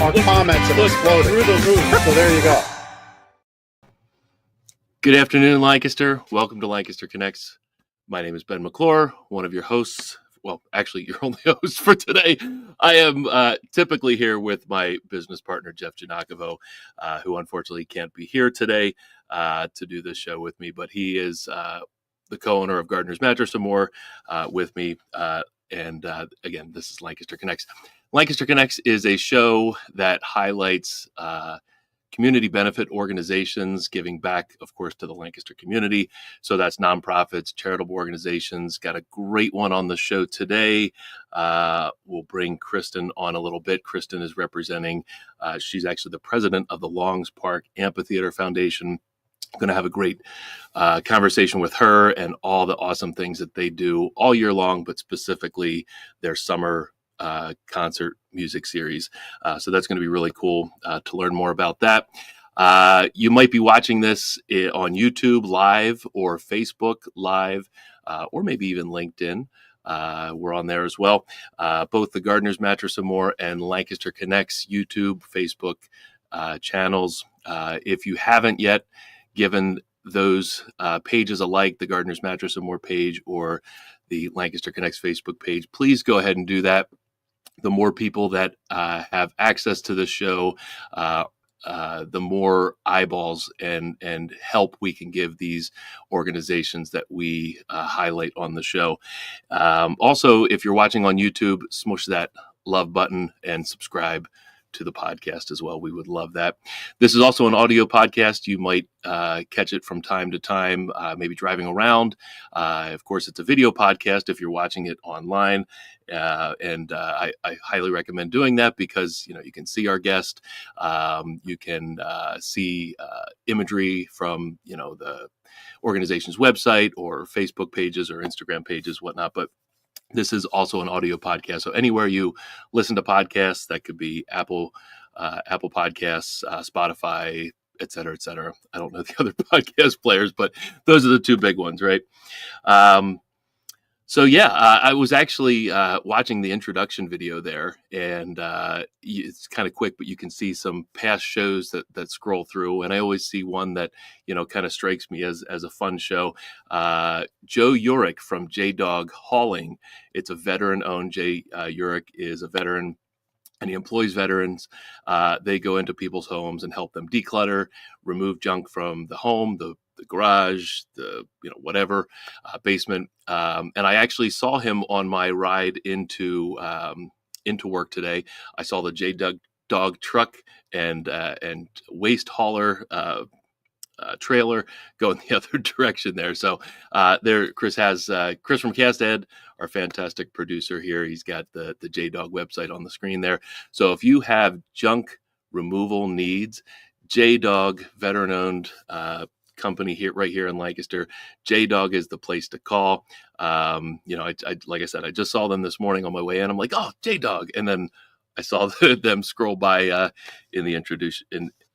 our comments have exploded through the roof. So there you go. Good afternoon, Lancaster. Welcome to Lancaster Connects. My name is Ben McClure, one of your hosts. Well, actually, your only host for today. I am typically here with my business partner, Jeff Giannakovo, who unfortunately can't be here today to do this show with me, but he is the co-owner of Gardner's Mattress and More with me. And again, this is Lancaster Connects. Lancaster Connects is a show that highlights community benefit organizations giving back, of course, to the Lancaster community. So that's nonprofits, charitable organizations. Got a great one on the show today. We'll bring Kristin on a little bit. Kristin is representing, she's actually the president of the Longs Park Amphitheater Foundation. I'm going to have a great conversation with her and all the awesome things that they do all year long, but specifically their summer concert music series. So that's going to be really cool to learn more about that. You might be watching this on YouTube live or Facebook live, or maybe even LinkedIn. We're on there as well. Both the Gardner's Mattress and More and Lancaster Connects YouTube, Facebook channels. If you haven't yet given those pages a like, the Gardner's Mattress and More page or the Lancaster Connects Facebook page, please go ahead and do that. The more people that have access to the show, the more eyeballs and help we can give these organizations that we highlight on the show. Also, if you're watching on YouTube, smush that love button and subscribe to the podcast as well. We would love that. This is also an audio podcast. You might catch it from time to time, maybe driving around. Of course, it's a video podcast if you're watching it online. And I highly recommend doing that because, you can see our guest. You can see imagery from, the organization's website or Facebook pages or Instagram pages, whatnot. But this is also an audio podcast. So anywhere you listen to podcasts, that could be Apple Podcasts, Spotify, et cetera, et cetera. I don't know the other podcast players, but those are the two big ones, right? I was actually watching the introduction video there, and it's kind of quick, but you can see some past shows that scroll through, and I always see one that kind of strikes me as a fun show. Joe Urick from J-Dog Hauling. It's a veteran-owned. Urick is a veteran, and he employs veterans. They go into people's homes and help them declutter, remove junk from the home, the garage, the whatever, basement. And I actually saw him on my ride into work today. I saw the J-Dog truck and waste hauler trailer going the other direction there. So there, Chris from Castad, our fantastic producer here. He's got the J-Dog website on the screen there. So if you have junk removal needs, J-Dog, veteran-owned company here, right here in Lancaster, J-Dog is the place to call. I like I said, I just saw them this morning on my way in. I'm like, oh, J-Dog, and then I saw them scroll by in the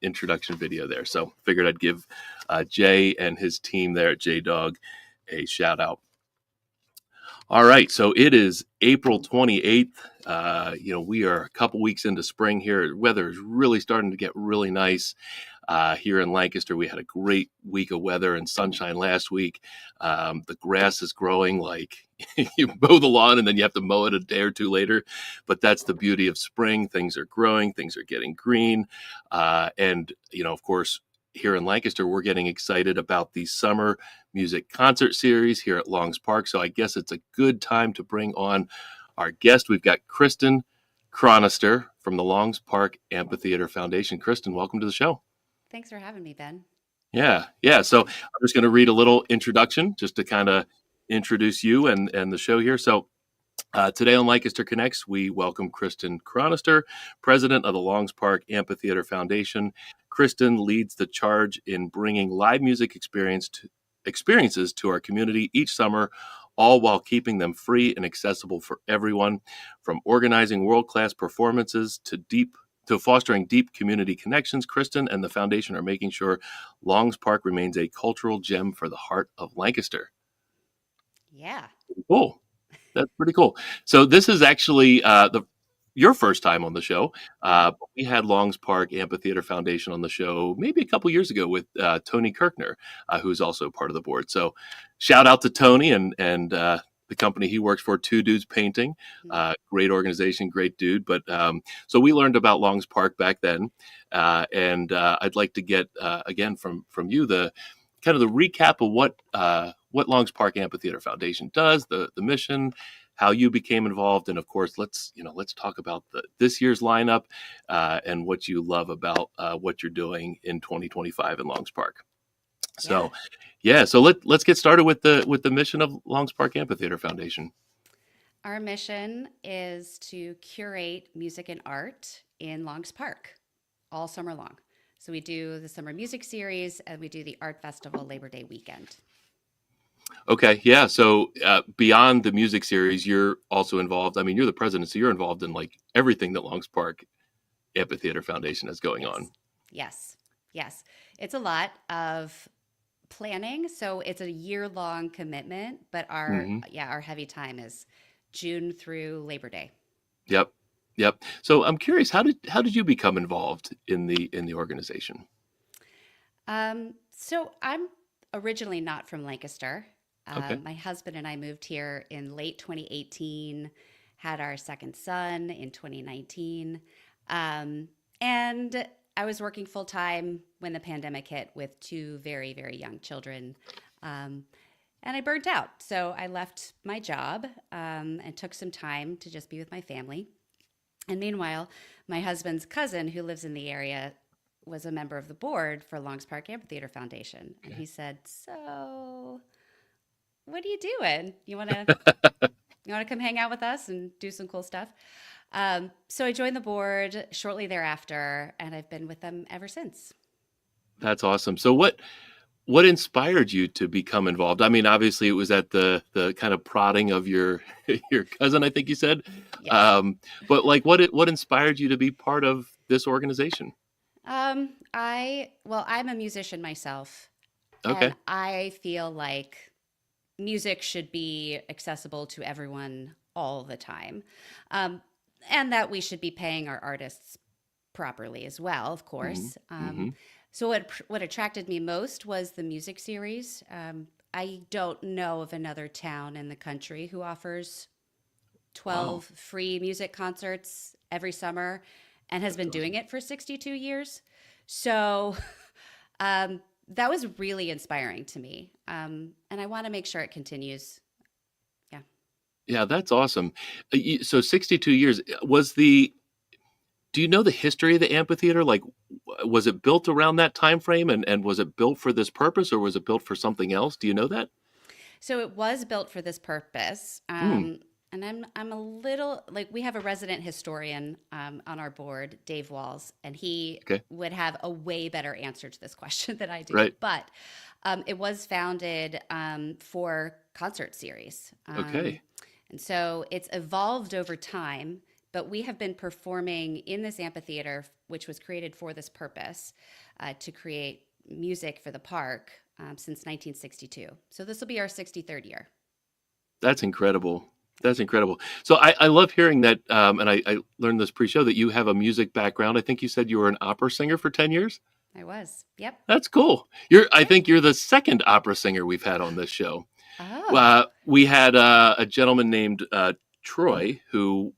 introduction video there. So figured I'd give Jay and his team there at J-Dog a shout out. All right, so it is April 28th. We are a couple weeks into spring here. Weather is really starting to get really nice. Here in Lancaster, we had a great week of weather and sunshine last week. The grass is growing like you mow the lawn and then you have to mow it a day or two later. But that's the beauty of spring. Things are growing. Things are getting green. And of course, here in Lancaster, we're getting excited about the summer music concert series here at Longs Park. So I guess it's a good time to bring on our guest. We've got Kristin Chronister from the Longs Park Amphitheater Foundation. Kristin, welcome to the show. Thanks for having me, Ben. Yeah. So I'm just going to read a little introduction just to kind of introduce you and the show here. So today on Lancaster Connects, we welcome Kristin Chronister, president of the Longs Park Amphitheater Foundation. Kristin leads the charge in bringing live music experiences to our community each summer, all while keeping them free and accessible for everyone. From organizing world-class performances to fostering deep community connections, Kristin and the foundation are making sure Longs Park remains a cultural gem for the heart of Lancaster. Yeah. Cool. That's pretty cool. So this is actually your first time on the show. But we had Longs Park Amphitheater Foundation on the show maybe a couple years ago with Tony Kirkner, who's also part of the board. So shout out to Tony and the company he works for, Two Dudes Painting. Great organization, great dude. But so we learned about Longs Park back then. And I'd like to get, again, from you, the kind of the recap of what Longs Park Amphitheater Foundation does, the mission, how you became involved, and of course, let's talk about this year's lineup and what you love about what you're doing in 2025 in Longs Park. So, so let's get started with the mission of Longs Park Amphitheater Foundation. Our mission is to curate music and art in Longs Park all summer long. So we do the summer music series and we do the art festival Labor Day weekend. Okay, yeah. So beyond the music series, you're also involved. I mean, you're the president, so you're involved in like everything that Longs Park Amphitheater Foundation has going on. Yes. It's a lot of planning. So it's a year-long commitment, but our heavy time is June through Labor Day. Yep. So I'm curious, how did you become involved in the organization? So I'm originally not from Lancaster. Okay. My husband and I moved here in late 2018, had our second son in 2019. And I was working full time when the pandemic hit with two very, very young children. And I burnt out. So I left my job and took some time to just be with my family. And meanwhile, my husband's cousin, who lives in the area, was a member of the board for Longs Park Amphitheater Foundation. And he said, "So what are you doing? You want to come hang out with us and do some cool stuff?" So I joined the board shortly thereafter, and I've been with them ever since. That's awesome. So what inspired you to become involved? I mean, obviously it was at the kind of prodding of your cousin, I think you said. Yes. But like what inspired you to be part of this organization? I'm a musician myself. Okay. And I feel like music should be accessible to everyone all the time. And that we should be paying our artists properly as well, of course. So what attracted me most was the music series. I don't know of another town in the country who offers 12 free music concerts every summer and has been doing it for 62 years. So that was really inspiring to me. And I want to make sure it continues. Yeah, that's awesome. So 62 years do you know the history of the amphitheater? Like, was it built around that time frame, and was it built for this purpose, or was it built for something else? Do you know that? So it was built for this purpose. And I'm a little like, we have a resident historian on our board, Dave Walls, and he would have a way better answer to this question than I do. Right. But it was founded for concert series. Okay. And so it's evolved over time, but we have been performing in this amphitheater, which was created for this purpose, to create music for the park since 1962. So this will be our 63rd year. That's incredible. So I love hearing that, and I learned this pre-show that you have a music background. I think you said you were an opera singer for 10 years? I was, yep. That's cool. I think you're the second opera singer we've had on this show. Oh. We had a gentleman named Troy, who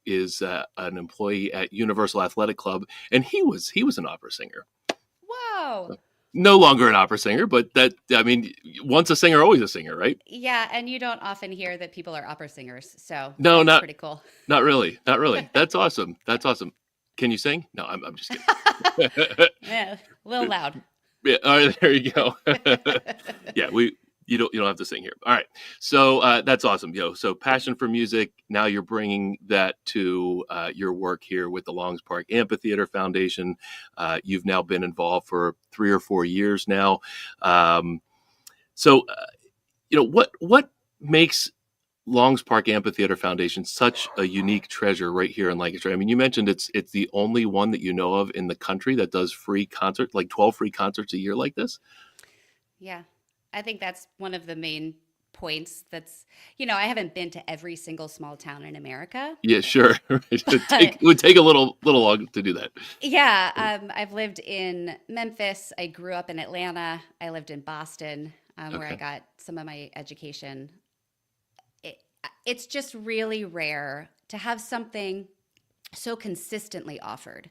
is an employee at Universal Athletic Club, and he was an opera singer. Wow. No longer an opera singer, but once a singer, always a singer, right? Yeah, and you don't often hear that people are opera singers, so no, that's pretty cool. Not really. That's awesome. Can you sing? No, I'm just kidding. Yeah, a little loud. Yeah, all right, there you go. Yeah, you don't have to sing here. All right, so that's awesome. So passion for music. Now you're bringing that to your work here with the Longs Park Amphitheater Foundation. You've now been involved for 3 or 4 years now. What makes Longs Park Amphitheater Foundation such a unique treasure right here in Lancaster? I mean, you mentioned it's the only one that you know of in the country that does free concerts, like 12 free concerts a year like this. Yeah. I think that's one of the main points. That's, I haven't been to every single small town in America, Yeah, sure. but It would take a little long to do that. yeah, I've lived in Memphis. I grew up in Atlanta. I lived in Boston, where I Okay. got some of my education. It, it's just really rare to have something so consistently offered,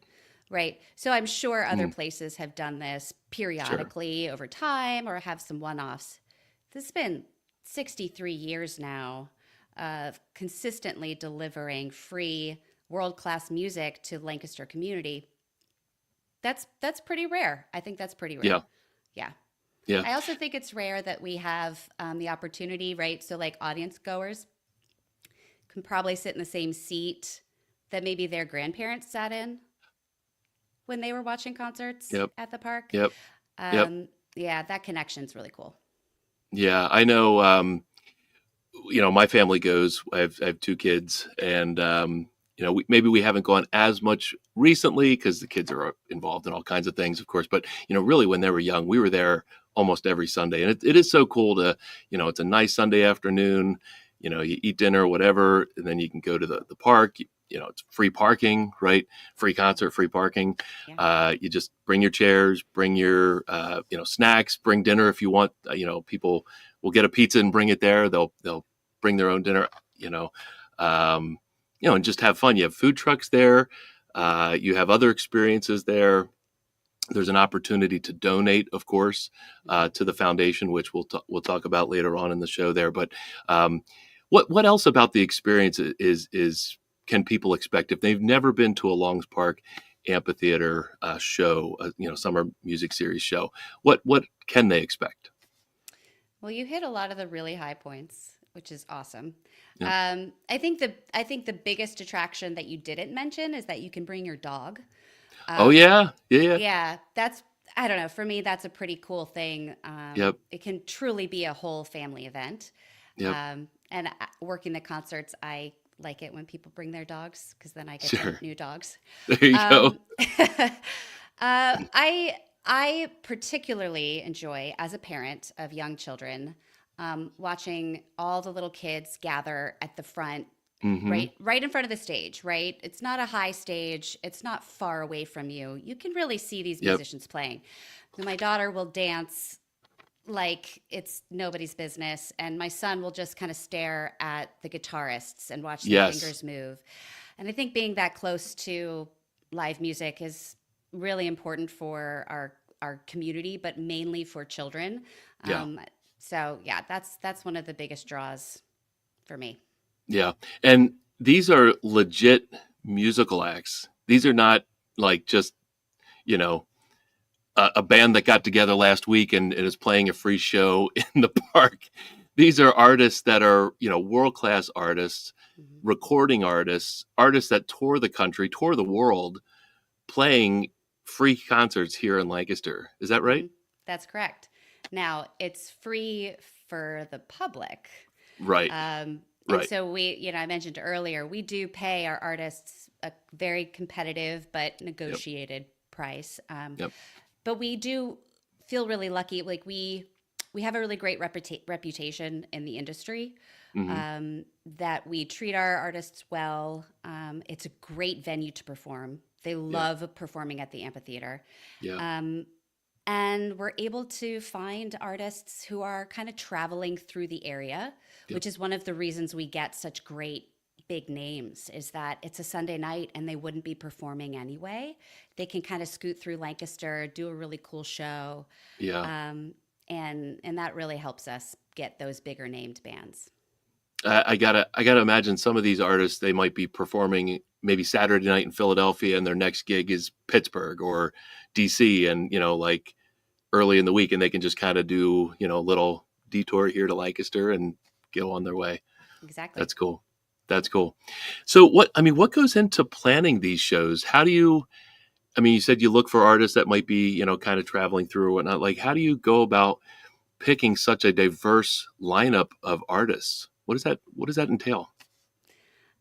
right? So I'm sure other Mm, places have done this sure. periodically over time or have some one offs. This has been 63 years now of consistently delivering free world class music to the Lancaster community. That's pretty rare. I think that's pretty Yeah. rare. Yeah. Yeah. I also think it's rare that we have the opportunity, right? So, like audience goers can probably sit in the same seat that maybe their grandparents sat in when they were watching concerts Yep. at the park. Yep. Yep. Yeah, that connection's really cool. Yeah. I know. My family goes. I have two kids, and maybe we haven't gone as much recently because the kids are involved in all kinds of things, of course. But really, when they were young, we were there almost every Sunday, and it is so cool to, it's a nice Sunday afternoon. You eat dinner, whatever, and then you can go to the park. It's free parking, right? Free concert, free parking. Yeah. You just bring your chairs, bring your snacks, bring dinner if you want. People will get a pizza and bring it there. They'll bring their own dinner. You know, um, and just have fun. You have food trucks there. You have other experiences there. There's an opportunity to donate, of course, to the foundation, which we'll talk about later on in the show there. But what else about the experience is can people expect if they've never been to a Longs Park Amphitheater show, summer music series show? What can they expect? Well, you hit a lot of the really high points, which is awesome. Yeah. I think the biggest attraction that you didn't mention is that you can bring your dog. Oh Um, yeah, yeah, yeah, that's I don't know. For me, that's a pretty cool thing. yep, It can truly be a whole family event. yep, And working the concerts, I like it when people bring their dogs because then I get to sure. meet new dogs. There you go. Um, I particularly enjoy, as a parent of young children, watching all the little kids gather at the front, Hmm. right in front of the stage. Right, it's not a high stage. It's not far away from you. You can really see these Yep. musicians playing. So my daughter will dance like it's nobody's business, and my son will just kind of stare at the guitarists and watch their Yes. fingers move. And I think being that close to live music is really important for our community, but mainly for children. Yeah. So yeah, that's one of the biggest draws for me. Yeah. And these are legit musical acts. These are not like just, you know, a band that got together last week and is playing a free show in the park. These are artists that are, world class artists, Mhm. recording artists, artists that tour the country, tour the world, playing free concerts here in Lancaster. Is that right? Mhm. That's correct. Now, it's free for the public. Right. And Right. so I mentioned earlier, we do pay our artists a very competitive but Yep. negotiated price. Yep. But we do feel really lucky. Like we have a really great reputation in the industry, Hmm. that we treat our artists well. It's a great venue to perform. They Yeah. love performing at the amphitheater. Yeah. Um, and we're able to find artists who are kind of traveling through the area, Yep. which is one of the reasons we get such great big names, is that it's a Sunday night and they wouldn't be performing anyway. They can kind of scoot through Lancaster, do a really cool show. Yeah. And that really helps us get those bigger named bands. I gotta imagine some of these artists, they might be performing maybe Saturday night in Philadelphia and their next gig is Pittsburgh or DC, and like early in the week, and they can just kind of do a little detour here to Lancaster and go on their way. Exactly. That's cool. That's cool. So what goes into planning these shows? How do you, you said you look for artists that might be, kind of traveling through or whatnot. Like, how do you go about picking such a diverse lineup of artists? What does that entail?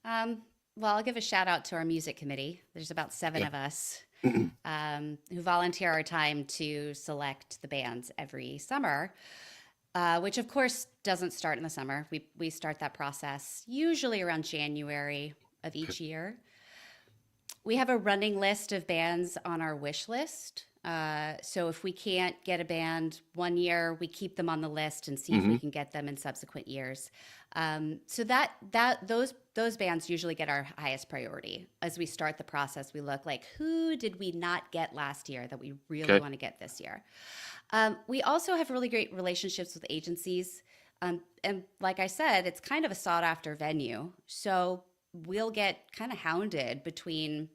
Um, well, I'll give a shout out to our music committee. There's about seven Yeah. of us who volunteer our time to select the bands every summer. which of course doesn't start in the summer. We start that process usually around January of each year. We have a running list of bands on our wish list. So if we can't get a band one year, we keep them on the list and see if we can get them in subsequent years. So those bands usually get our highest priority. As we start the process, we look like, who did we not get last year that we really want to get this year? We also have really great relationships with agencies. And like I said, it's kind of a sought after venue. So we'll get kind of hounded between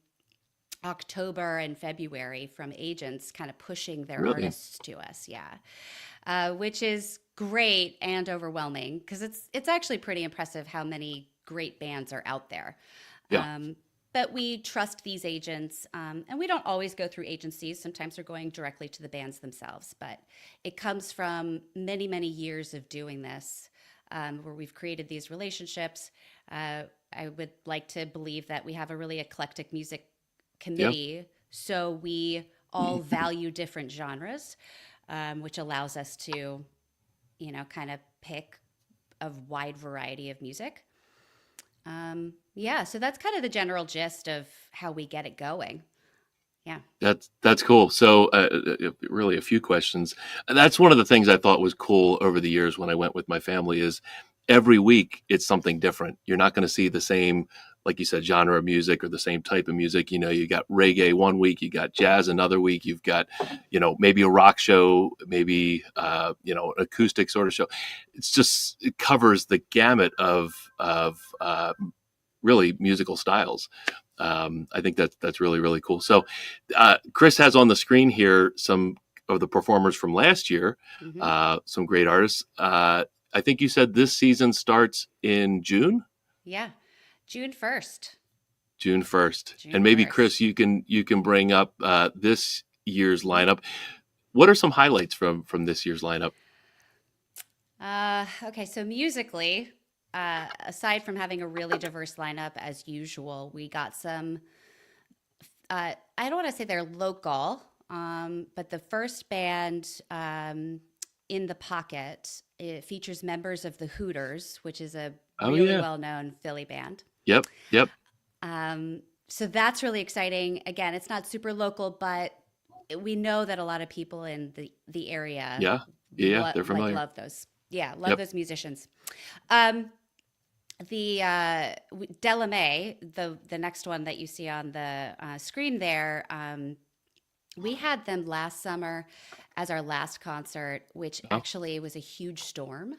October and February from agents kind of pushing their artists to us. Yeah. Which is great and overwhelming because it's actually pretty impressive how many great bands are out there. Yeah. But we trust these agents, and we don't always go through agencies. Sometimes we're going directly to the bands themselves. But it comes from many, many years of doing this, where we've created these relationships. I would like to believe that we have a really eclectic music committee, so we all value different genres, which allows us to, kind of pick a wide variety of music. So that's kind of the general gist of how we get it going. Yeah. That's cool. So really a few questions. That's one of the things I thought was cool over the years when I went with my family is every week it's something different. You're not going to see the same, like you said, genre of music or the same type of music. You got reggae one week, you got jazz another week, you've got, maybe a rock show, maybe, an acoustic sort of show. It covers the gamut of really musical styles. I think that's really, really cool. So Chris has on the screen here some of the performers from last year, some great artists. I think you said this season starts in June? Yeah, June 1st. June 1st. And maybe, 1st. Chris, you can bring up this year's lineup. What are some highlights from this year's lineup? Okay, so musically, aside from having a really diverse lineup as usual, we got some, I don't want to say they're local, but the first band, In the Pocket, it features members of the Hooters, which is a really well-known Philly band. Yep. So that's really exciting. Again, it's not super local, but we know that a lot of people in the area they're familiar. love those. Yeah, those musicians. The Delamay, the next one that you see on the screen there, we had them last summer as our last concert, which actually was a huge storm.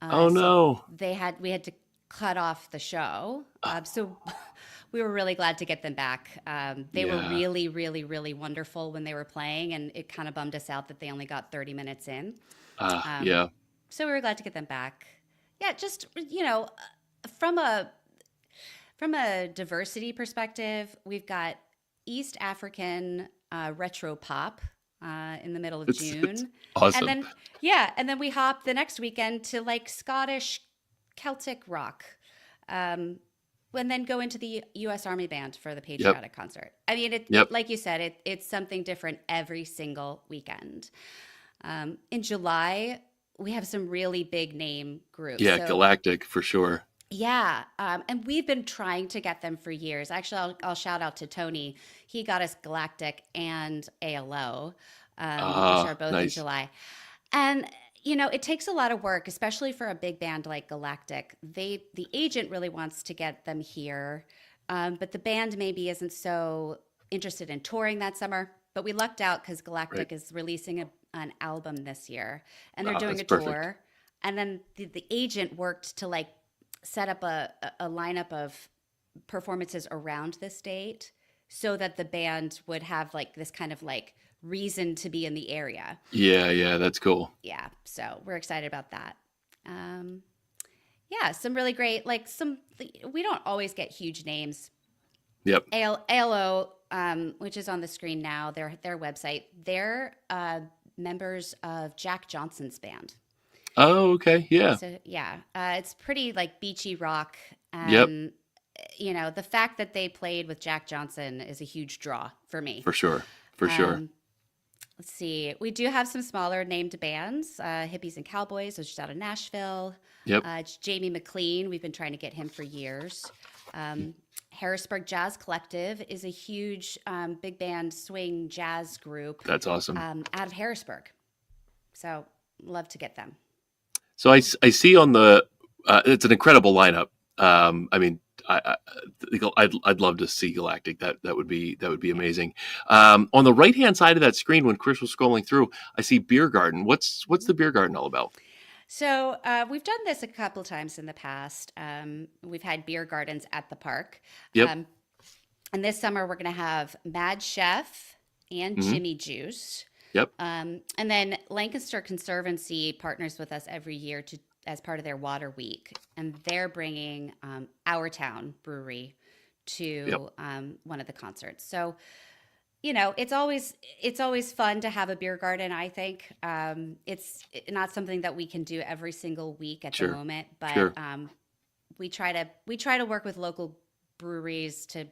No! We had to cut off the show. So we were really glad to get them back. They were really, really, really wonderful when they were playing, and it kind of bummed us out that they only got 30 minutes in. So we were glad to get them back. Yeah, just from a diversity perspective, we've got East African retro pop in the middle of June. It's awesome. And then we hop the next weekend to like Scottish Celtic rock. And then go into the U.S. Army Band for the patriotic concert. I mean, like you said, it's something different every single weekend. In July, we have some really big name groups. Yeah, so, Galactic for sure. Yeah, and we've been trying to get them for years. Actually, I'll shout out to Tony. He got us Galactic and ALO, which are both in July. And it takes a lot of work, especially for a big band like Galactic. The agent really wants to get them here, but the band maybe isn't so interested in touring that summer. But we lucked out because Galactic is releasing an album this year, and they're doing a tour. Perfect. And then the agent worked to like set up a lineup of performances around this date so that the band would have like this kind of like reason to be in the area. Yeah, that's cool. Yeah, so we're excited about that. Some really great, we don't always get huge names. Yep. ALO, which is on the screen now, their website, they're members of Jack Johnson's band. Oh, okay, yeah. So it's pretty like beachy rock. Yep. The fact that they played with Jack Johnson is a huge draw for me. For sure. let's see. We do have some smaller named bands, Hippies and Cowboys, which is out of Nashville. Yep. It's Jamie McLean. We've been trying to get him for years. Harrisburg Jazz Collective is a huge big band swing jazz group That's awesome. out of Harrisburg. So love to get them. So I see on the it's an incredible lineup. I mean, I'd love to see Galactic. That would be amazing. On the right hand side of that screen, when Chris was scrolling through, I see Beer Garden. What's the Beer Garden all about? So we've done this a couple times in the past. We've had beer gardens at the park. Yep. And this summer we're going to have Mad Chef and Jimmy Juice. Yep. And then Lancaster Conservancy partners with us every year as part of their Water Week, and they're bringing Our Town Brewery to one of the concerts. So, it's always fun to have a beer garden. I think it's not something that we can do every single week at the moment, but we try to work with local breweries to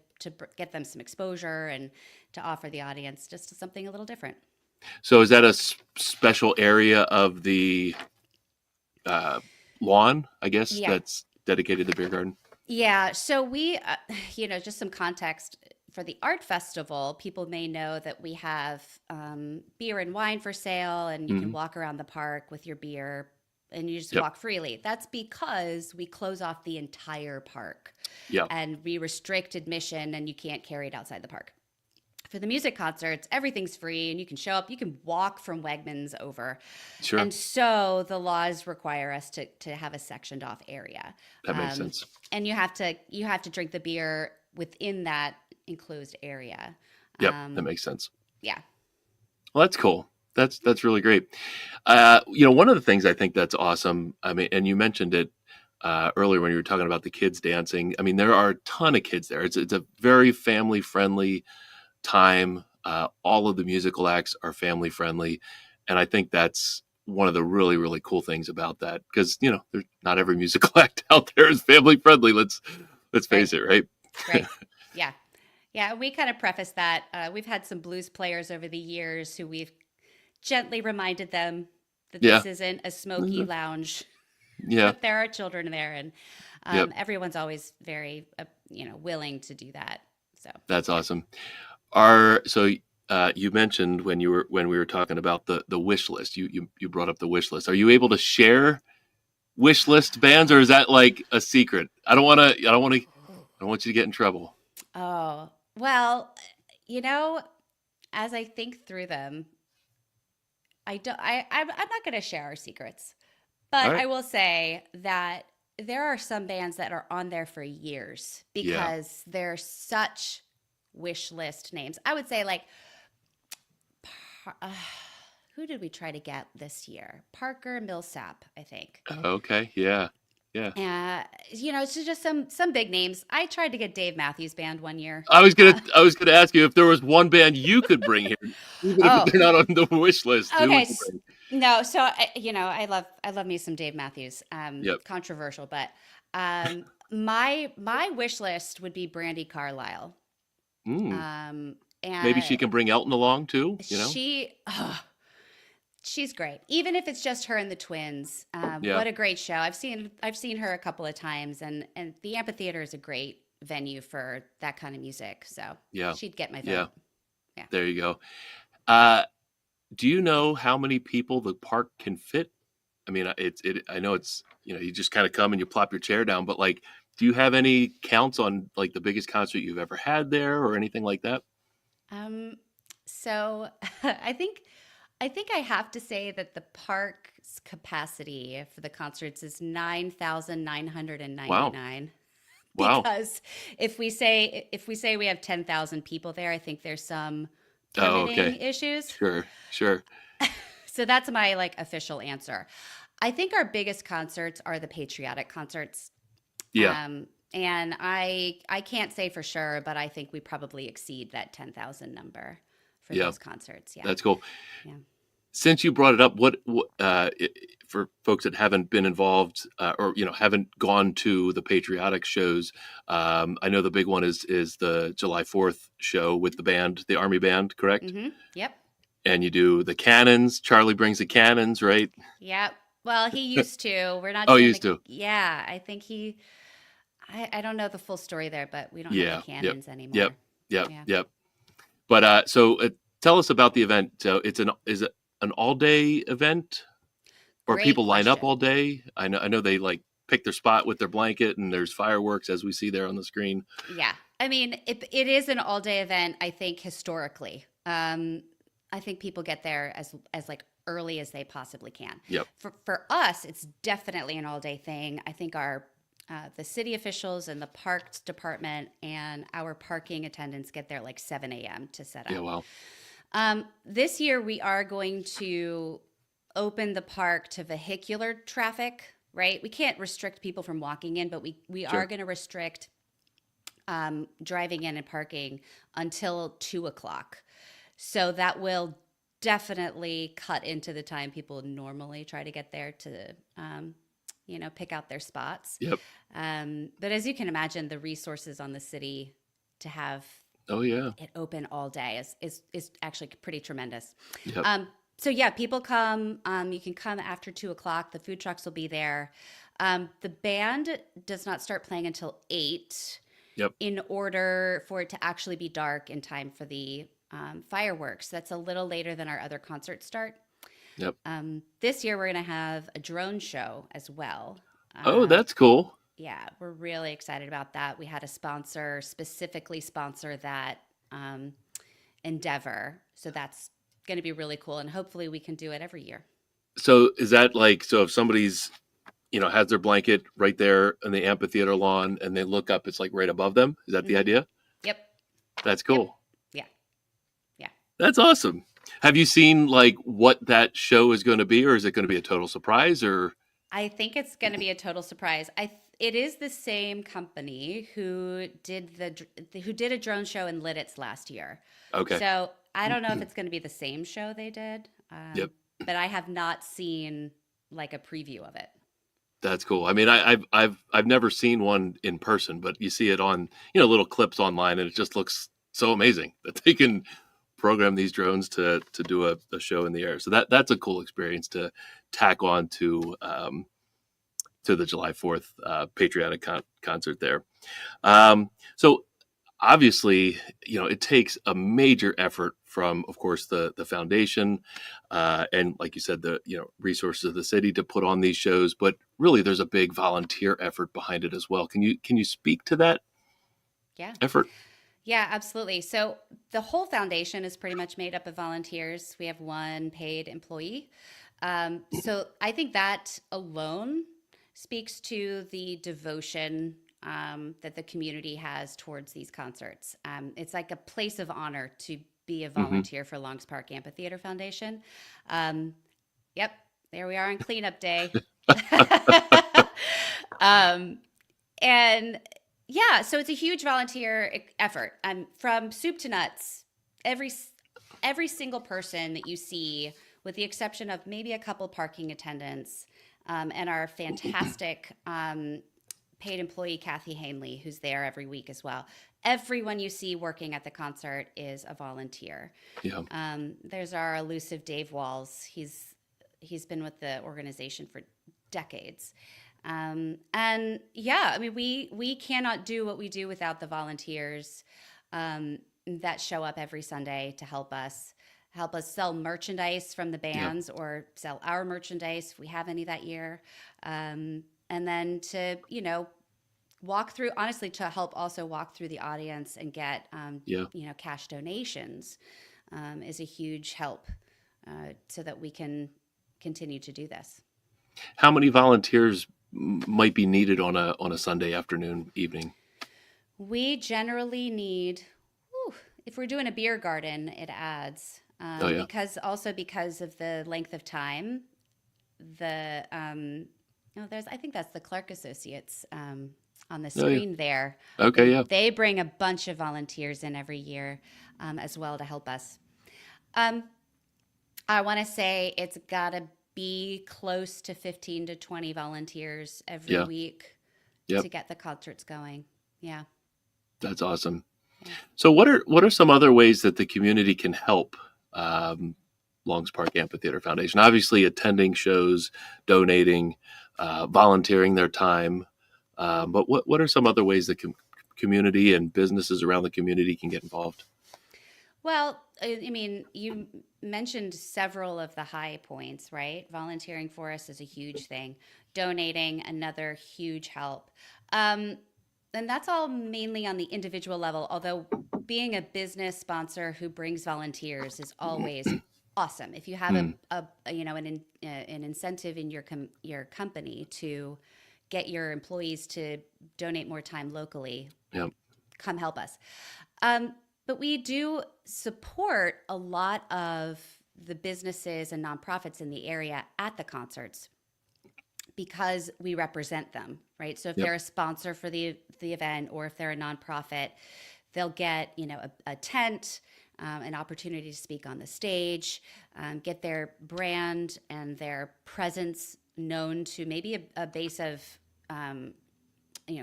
get them some exposure and to offer the audience just something a little different. So is that a special area of the lawn, I guess, that's dedicated to Beer Garden? Yeah. So we, just some context for the art festival, people may know that we have beer and wine for sale, and you can walk around the park with your beer and you just walk freely. That's because we close off the entire park and we restrict admission, and you can't carry it outside the park. For the music concerts, everything's free, and you can show up. You can walk from Wegmans over. Sure. And so the laws require us to have a sectioned off area. That makes sense. And you have to drink the beer within that enclosed area. Yep, that makes sense. Yeah. Well, that's cool. That's really great. One of the things I think that's awesome, I mean, and you mentioned it earlier when you were talking about the kids dancing. I mean, there are a ton of kids there. It's a very family friendly time. All of the musical acts are family friendly, and I think that's one of the really, really cool things about that, because there's not every musical act out there is family friendly. Let's face it, right? Right. Yeah. We kind of preface that. We've had some blues players over the years who we've gently reminded them that this isn't a smoky lounge. Yeah. But there are children there, and everyone's always very willing to do that. So that's awesome. You mentioned when we were talking about the wish list, you brought up the wish list. Are you able to share wish list bands, or is that like a secret? I don't want you to get in trouble. Oh, well, as I think through them, I'm not going to share our secrets, but I will say that there are some bands that are on there for years because they're such wish list names. I would say, like, who did we try to get this year? Parker Millsap, I think. Okay, yeah. It's just some big names. I tried to get Dave Matthews Band one year. I was gonna ask you if there was one band you could bring here, even if they're not on the wish list. Okay, no. So I love me some Dave Matthews. Controversial, but my wish list would be Brandi Carlile. And maybe she can bring Elton along too. She's great. Even if it's just her and the Twins. What a great show. I've seen her a couple of times, and the Amphitheater is a great venue for that kind of music. So she'd get my vote. Yeah. There you go. Do you know how many people the park can fit? I mean, I know it's, you just kind of come and you plop your chair down, but like, do you have any counts on like the biggest concert you've ever had there or anything like that? So I think I have to say that the park's capacity for the concerts is 9,999. Wow. Because if we say we have 10,000 people there, I think there's some permitting issues. Sure. So that's my like official answer. I think our biggest concerts are the patriotic concerts. Yeah. And I can't say for sure, but I think we probably exceed that 10,000 number for those concerts. Yeah. That's cool. Yeah. Since you brought it up, what for folks that haven't been involved or haven't gone to the patriotic shows, I know the big one is the July 4th show with the band, the Army Band, correct? Mm-hmm. Yep. and you do the cannons. Charlie brings the cannons, right? Yep. Well, he used to. We're not Oh, you doing used to. yeah, I think I don't know the full story there, but we don't have the Yeah. Yep. cannons Yep. anymore. Yep. Yeah. Yep. But tell us about the event. So is it an all day event, or Great people line up question. all day? I know they like pick their spot with their blanket, and there's fireworks as we see there on the screen. Yeah. I mean, it is an all-day event, I think, historically. I think people get there as like early as they possibly can. Yep. For us, it's definitely an all-day thing. I think our the city officials and the parks department and our parking attendants get there like 7 a.m. to set up. Yeah. Wow. This year, we are going to open the park to vehicular traffic, right? We can't restrict people from walking in, but we Sure. are going to restrict driving in and parking until 2 o'clock. So that will definitely cut into the time people normally try to get there to, pick out their spots. Yep. But as you can imagine, the resources on the city to have Oh yeah. it open all day is actually pretty tremendous. Yep. So yeah, people come. You can come after 2 o'clock. The food trucks will be there. The band does not start playing until 8. Yep. In order for it to actually be dark in time for the fireworks. That's a little later than our other concerts start. Yep. This year we're going to have a drone show as well. Oh, that's cool. Yeah, we're really excited about that. We had a sponsor specifically sponsor that endeavor. So that's going to be really cool. And hopefully we can do it every year. So is that like, so if somebody's, has their blanket right there in the amphitheater lawn and they look up, it's like right above them. Is that the idea? Yep. That's cool. Yep. Yeah. That's awesome. Have you seen like what that show is going to be, or is it going to be a total surprise, or? I think it's going to be a total surprise. It is the same company who did a drone show in Lidditz last year. Okay. So I don't know if it's going to be the same show they did. Yep. But I have not seen like a preview of it. That's cool. I mean, I've never seen one in person, but you see it on, little clips online, and it just looks so amazing that they can program these drones to do a show in the air. So that's a cool experience to tack on to the July 4th patriotic concert there. So obviously, it takes a major effort from, of course, the foundation and, like you said, the resources of the city to put on these shows. But really, there's a big volunteer effort behind it as well. Can you speak to that effort? Yeah, absolutely. So the whole foundation is pretty much made up of volunteers. We have one paid employee. So I think that alone speaks to the devotion that the community has towards these concerts. It's like a place of honor to be a volunteer for Longs Park Amphitheater Foundation. Yep, there we are on cleanup day. And yeah, so it's a huge volunteer effort. From soup to nuts, every single person that you see, with the exception of maybe a couple parking attendants, and our fantastic paid employee, Kathy Hanley, who's there every week as well. Everyone you see working at the concert is a volunteer. Yeah. There's our elusive Dave Walls. He's been with the organization for decades. And yeah, I mean, we cannot do what we do without the volunteers that show up every Sunday to help us sell merchandise from the bands or sell our merchandise if we have any that year. And then to, walk through, honestly, to help also walk through the audience and get, cash donations is a huge help so that we can continue to do this. How many volunteers might be needed on a Sunday afternoon, evening? We generally need, if we're doing a beer garden, it adds. Because of the length of time, I think that's the Clark Associates on the screen there. Okay, yeah. They bring a bunch of volunteers in every year as well to help us. I want to say it's got to be close to 15 to 20 volunteers every week to get the concerts going. Yeah. That's awesome. Yeah. So what are some other ways that the community can help Longs Park Amphitheater Foundation? Obviously, attending shows, donating, volunteering their time. But what are some other ways that community and businesses around the community can get involved? Well, I mean, you mentioned several of the high points, right? Volunteering for us is a huge thing. Donating, another huge help. Um, and that's all mainly on the individual level, although being a business sponsor who brings volunteers is always awesome. If you have Mm, an incentive in your company to get your employees to donate more time locally, yeah. come help us. Um, but we do support a lot of the businesses and nonprofits in the area at the concerts because we represent them, right? So if Yep. they're a sponsor for the event, or if they're a nonprofit, they'll get a tent, an opportunity to speak on the stage, get their brand and their presence known to maybe a base of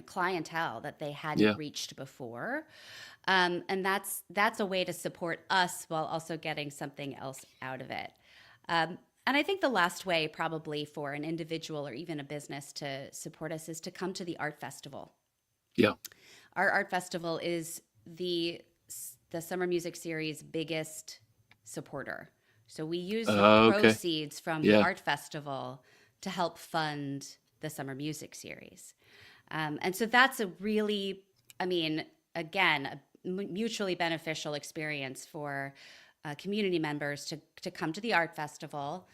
clientele that they hadn't Yeah. reached before. And that's a way to support us while also getting something else out of it. And I think the last way, probably for an individual or even a business to support us, is to come to the art festival. Yeah. Our art festival is the Summer Music Series' biggest supporter. So we use the Okay. proceeds from the Yeah. art festival to help fund the Summer Music Series. And so that's a really, I mean, again, a mutually beneficial experience for community members to come to the art festival,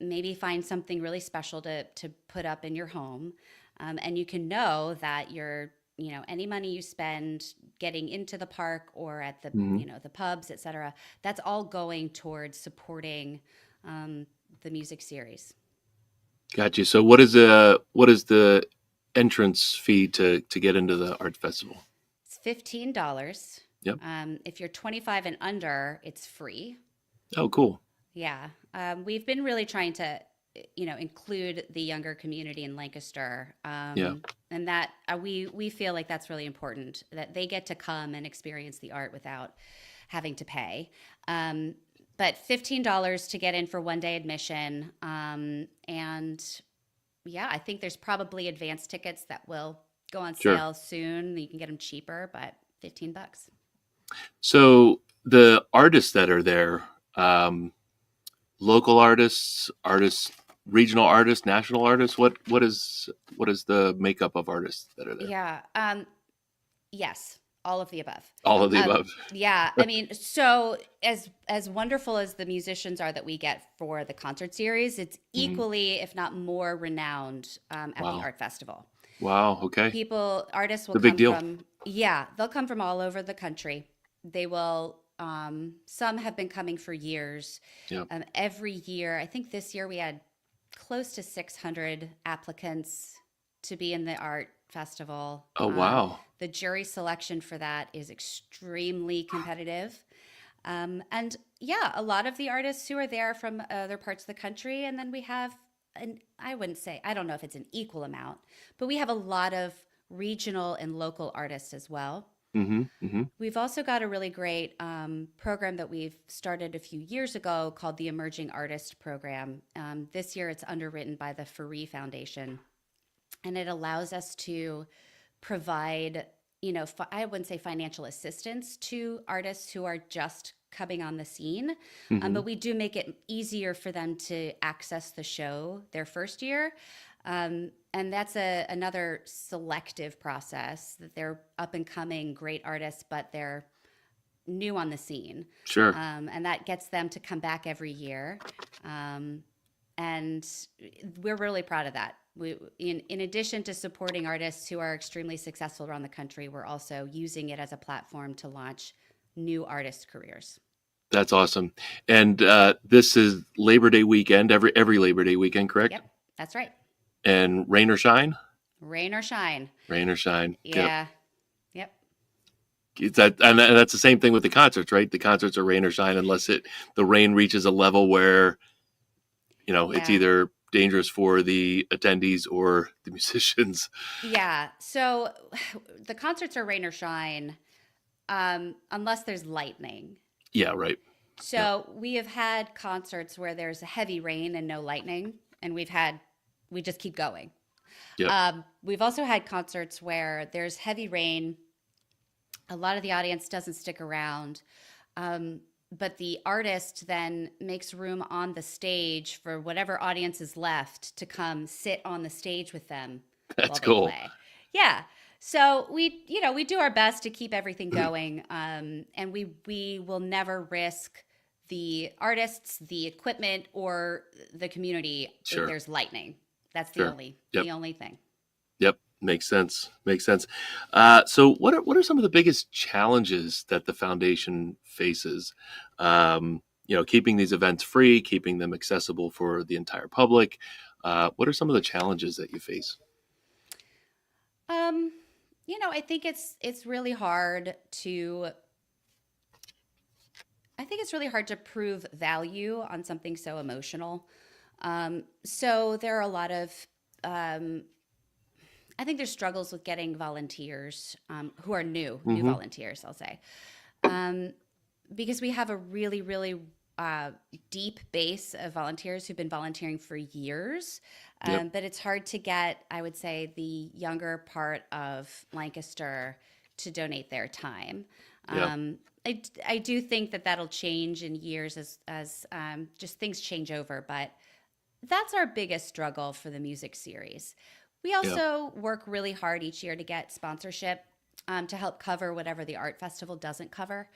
maybe find something really special to put up in your home. And you can know that any money you spend getting into the park or at the, Hmm. the pubs, et cetera, that's all going towards supporting the music series. Got you. So what is the entrance fee to get into the art festival? It's $15. Yep. If you're 25 and under, it's free. Oh, cool. Yeah. We've been really trying to, include the younger community in Lancaster. Yeah. And that we feel like that's really important, that they get to come and experience the art without having to pay. But $15 to get in for one day admission. And yeah, I think there's probably advance tickets that will go on Sure. sale soon. You can get them cheaper, but $15. So the artists that are there, local artists, regional artists, national artists, what is the makeup of artists that are there? Yeah. Yes, all of the above. All of the Um, above. yeah, I mean, so as wonderful as the musicians are that we get for the concert series, it's Mhm. equally, if not more, renowned at the Wow. art festival. Wow. Okay. Artists will It's a big come deal. they'll come from all over the country. They will, some have been coming for years. Yeah. Every year, I think this year we had close to 600 applicants to be in the art festival. Oh, wow. The jury selection for that is extremely competitive. And yeah, a lot of the artists who are there from other parts of the country. And then we have, and I don't know if it's an equal amount, but we have a lot of regional and local artists as well. Mm-hmm. Mm-hmm. We've also got a really great program that we've started a few years ago called the Emerging Artist Program. This year it's underwritten by the Faree Foundation, and it allows us to provide, I wouldn't say financial assistance to artists who are just coming on the scene, Mm-hmm. but we do make it easier for them to access the show their first year. And that's another selective process, that they're up and coming great artists, but they're new on the scene. Sure. And that gets them to come back every year. And we're really proud of that. In addition to supporting artists who are extremely successful around the country, we're also using it as a platform to launch new artist careers. That's awesome. And this is Labor Day weekend, every Labor Day weekend, correct? Yep, that's right. And rain or shine? Rain or shine. Rain or shine. Yep. Yeah. Yep. It's that, and that's the same thing with the concerts, right? The concerts are rain or shine unless the rain reaches a level where, it's Yeah. either dangerous for the attendees or the musicians. Yeah. So the concerts are rain or shine, unless there's lightning. Yeah, right. Yep. So we have had concerts where there's a heavy rain and no lightning, and we just keep going. Yep. We've also had concerts where there's heavy rain, a lot of the audience doesn't stick around, um, but the artist then makes room on the stage for whatever audience is left to come sit on the stage with them That's while they cool. play. Yeah. So we do our best to keep everything going, and we will never risk the artists, the equipment, or the community if Sure. there's lightning. That's Sure. Yep. the only thing. Yep. Makes sense. Makes sense. So what are some of the biggest challenges that the foundation faces? Keeping these events free, keeping them accessible for the entire public. What are some of the challenges that you face? Um, I think it's really hard to I think it's really hard to prove value on something so emotional. So there are a lot of um, I think there's struggles with getting volunteers who are new Hmm. volunteers, I'll say, um, because we have a really, really deep base of volunteers who've been volunteering for years. Yep. But it's hard to get, I would say, the younger part of Lancaster to donate their time. Yeah. I do think that that'll change in years as just things change over, but that's our biggest struggle for the music series. We Yeah. also work really hard each year to get sponsorship to help cover whatever the art festival doesn't cover.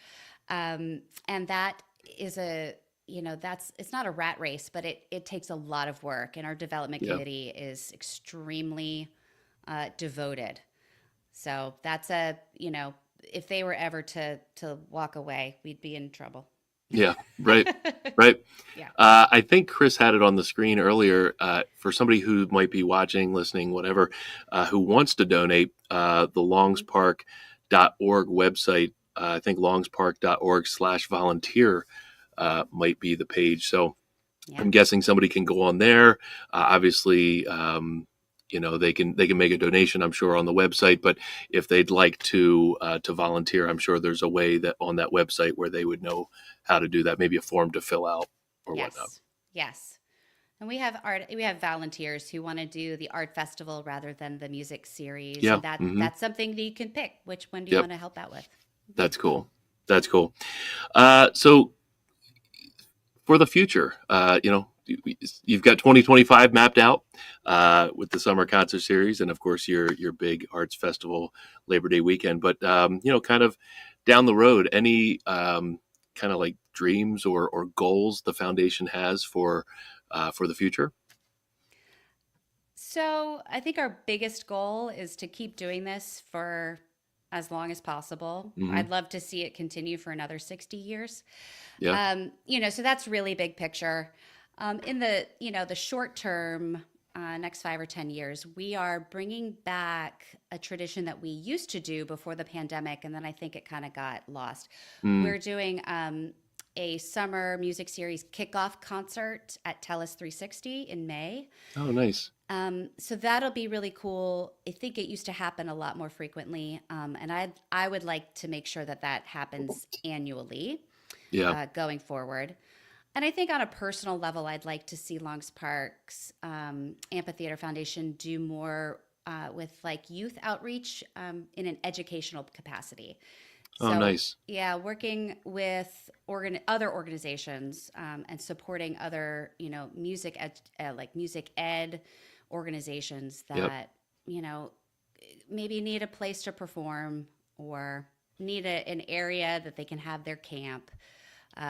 And that is that's it's not a rat race, but it takes a lot of work. And our development Yeah. committee is extremely devoted. So if they were ever to walk away, we'd be in trouble. Yeah. Right. Right. Yeah. I think Chris had it on the screen earlier. For somebody who might be watching, listening, whatever, who wants to donate, the longspark.org website, I think longspark.org/volunteer might be the page. So Yeah. I'm guessing somebody can go on there. Obviously, they can make a donation, I'm sure, on the website. But if they'd like to volunteer, I'm sure there's a way that on that website where they would know how to do that. Maybe a form to fill out or whatnot. Yes. Yes. And we have volunteers who want to do the art festival rather than the music series. Yeah. And Hmm. that's something that you can pick. Which one do you Yep. want to help out with? That's cool. That's cool. So for the future, you've got 2025 mapped out with the summer concert series, and of course your big arts festival Labor Day weekend. But kind of down the road, any kind of like dreams or goals the foundation has for the future? So I think our biggest goal is to keep doing this for as long as possible. Hmm. I'd love to see it continue for another 60 years. Yeah. So that's really big picture. In the short term, next 5 or 10 years, we are bringing back a tradition that we used to do before the pandemic, and then I think it kind of got lost. Mm. We're doing a summer music series kickoff concert at Tellus 360 in May. Oh, nice. So that'll be really cool. I think it used to happen a lot more frequently, and I would like to make sure that that happens annually Yeah. going forward. And I think on a personal level, I'd like to see Longs Park's Amphitheater Foundation do more with like youth outreach in an educational capacity. Oh, So nice. yeah, working with other organizations and supporting other like music ed organizations Yep. that you know maybe need a place to perform or need an area that they can have their camp.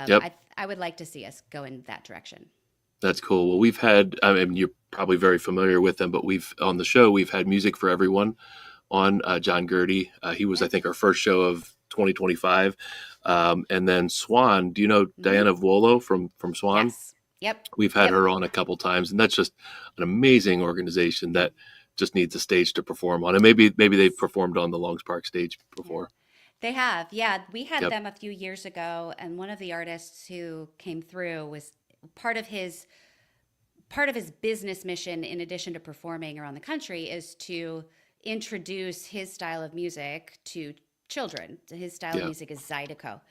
Yep. I would like to see us go in that direction. That's cool. Well, we've had, I mean, you're probably very familiar with them, but on the show, we've had Music for Everyone on John Gertie. He was, I think, our first show of 2025. And then Swan, do you know Mhm. Diana Vuolo from Swan? Yes. Yep. We've had Yep. her on a couple times, and that's just an amazing organization that just needs a stage to perform on. And maybe they've performed on the Longs Park stage before. They have. Yeah, we had Yep. them a few years ago, and one of the artists who came through was part of his business mission, in addition to performing around the country, is to introduce his style of music to children. His style of Yeah. music is Zydeco.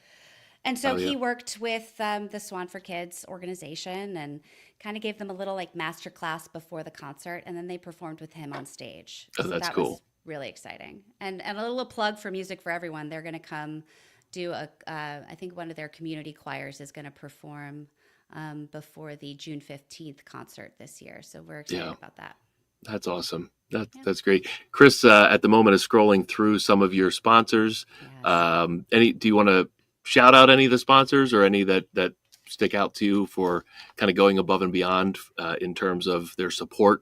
And so Oh yeah. he worked with the Swan for Kids organization and kind of gave them a little like master class before the concert, and then they performed with him on stage. Oh, So that's that cool. was really exciting. And a little plug for Music for Everyone. They're going to come do I think one of their community choirs is going to perform before the June 15th concert this year. So we're excited Yeah, about that. that's awesome. Yeah. That's great. Chris, at the moment is scrolling through some of your sponsors. Yes. Do you want to shout out any of the sponsors or any that stick out to you for kind of going above and beyond in terms of their support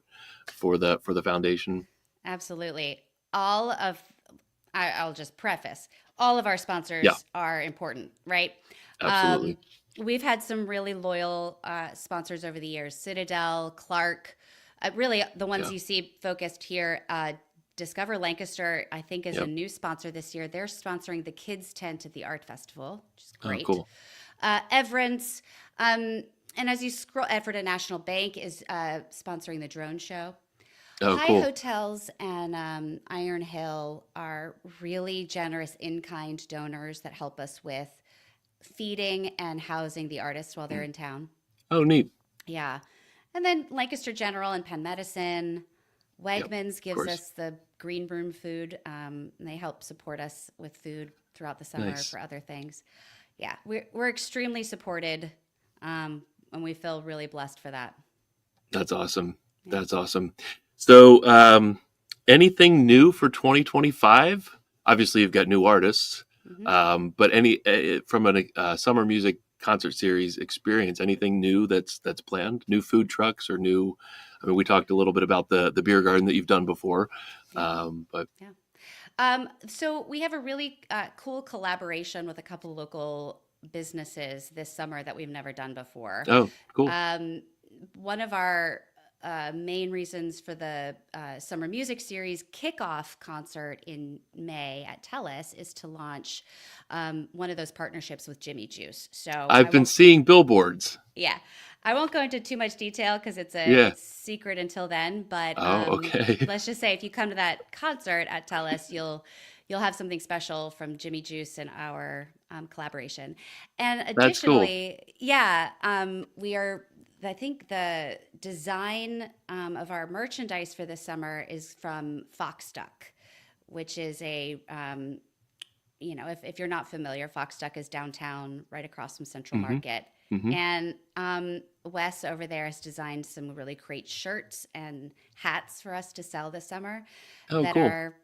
for the foundation? Absolutely. I'll just preface, all of our Yeah, sponsors are important, right? Um, absolutely. we've had some really loyal sponsors over the years: Citadel, Clark, really the ones Yeah. you see focused here. Discover Lancaster, I think, is a Yep. new sponsor this year. They're sponsoring the kids' tent at the art festival, which is Oh, great. cool. Everence, and as you scroll, Effort National Bank is sponsoring the drone show. Oh, High cool. Hotels and Iron Hill are really generous in kind donors that help us with feeding and housing the artists while they're in town. Oh, neat. Yeah. And then Lancaster General and Penn Medicine. Yep. Wegmans Of gives course. us the green room food. And they help support us with food throughout the summer Nice. for other things. Yeah, we're extremely supported, and we feel really blessed for that. That's awesome. Yeah. That's awesome. So, anything new for 2025? Obviously, you've got new artists, hmm but any from a summer music concert series experience, anything new that's planned? New food trucks or new? I mean, we talked a little bit about the beer garden that you've done before, Yeah. but Yeah. So we have a really cool collaboration with a couple local businesses this summer that we've never done before. oh, cool. Um, One of our main reasons for the summer music series kickoff concert in May at Tellus is to launch one of those partnerships with Jimmy Juice. So I've been seeing billboards. yeah, I won't go into too much detail because Yeah. it's secret until then. But Oh, okay. let's just say if you come to that concert at Tellus, you'll have something special from Jimmy Juice and our collaboration. And That's cool. additionally, yeah, we are. I think the design of our merchandise for this summer is from Fox Duck, which is a if you're not familiar, Fox Duck is downtown, right across from Central hmm Market. hmm And Wes over there has designed some really great shirts and hats for us to sell this summer Oh, that cool. are,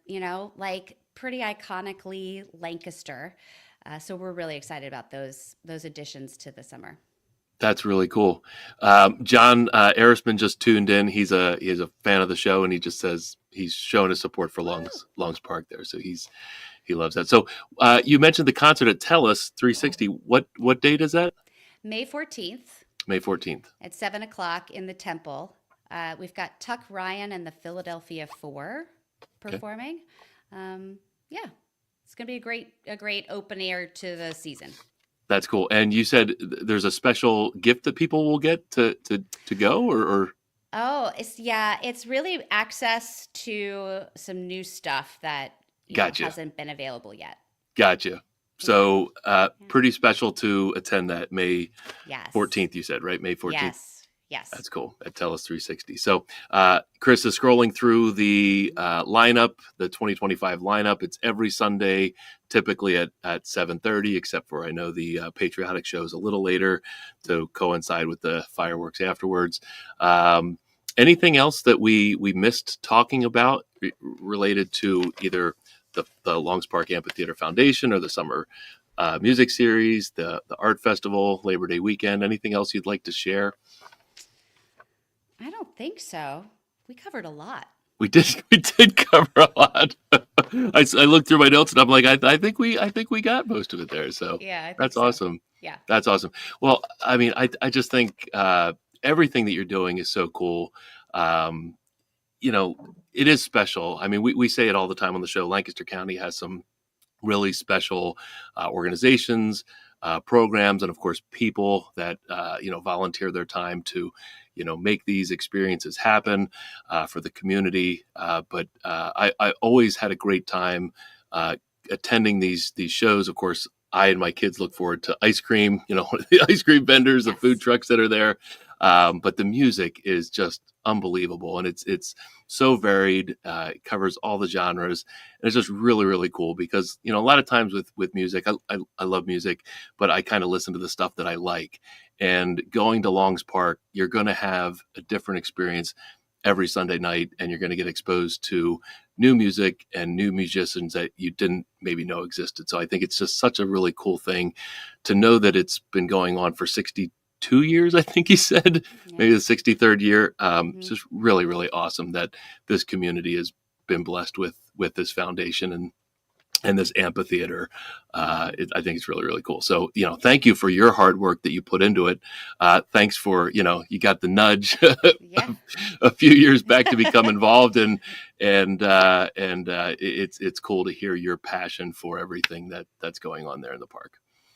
like pretty iconically Lancaster. So we're really excited about those additions to the summer. That's really cool. John Erisman just tuned in. He's a fan of the show, and he just says he's shown his support for Longs Park there. So he loves that. So you mentioned the concert at Tellus 360. What date is that? May 14th May 14th. at 7 o'clock in the Temple. We've got Tuck Ryan and the Philadelphia Four Okay, performing. Yeah, it's going to be a great open air to the season. that's cool. And you said there's a special gift that people will get to go, or Oh, it's really access to some new stuff that gotcha, hasn't been available yet. gotcha. Yeah. So Yeah. pretty special to attend that May Yes. 14th. You said right, May 14th. Yes. Yes. That's cool. At Tellus 360. So, Chris is scrolling through the lineup, the 2025 lineup. It's every Sunday, typically at 7:30, except for I know the patriotic show is a little later to coincide with the fireworks afterwards. Anything else that we missed talking about related to either the Longs Park Amphitheater Foundation or the summer music series, the art festival, Labor Day weekend? Anything else you'd like to share? I don't think so. We covered a lot. We did cover a lot. I looked through my notes and I'm like, I think we got most of it there. So Yeah, I think that's so. awesome. Yeah. That's awesome. Well, I mean, I just think everything that you're doing is so cool. Um, it is special. I mean, we say it all the time on the show. Lancaster County has some really special organizations, programs, and of course, people that volunteer their time to make these experiences happen for the community. But I always had a great time attending these shows. Of course, I and my kids look forward to ice cream, the ice cream vendors, the food trucks that are there. But the music is just unbelievable. And it's so varied. It covers all the genres. And it's just really, really cool because, a lot of times with music, I love music, but I kind of listen to the stuff that I like. And going to Long's Park, you're going to have a different experience every Sunday night, and you're going to get exposed to new music and new musicians that you didn't maybe know existed. So I think it's just such a really cool thing to know that it's been going on for 62 years, I think he said, maybe the 63rd year. It's just really, really awesome that this community has been blessed with this foundation and this amphitheater. I think it's really, really cool. So, thank you for your hard work that you put into it. Thanks for, you got the nudge a few years back to become involved, and it's cool to hear your passion for everything that's going on there in the park.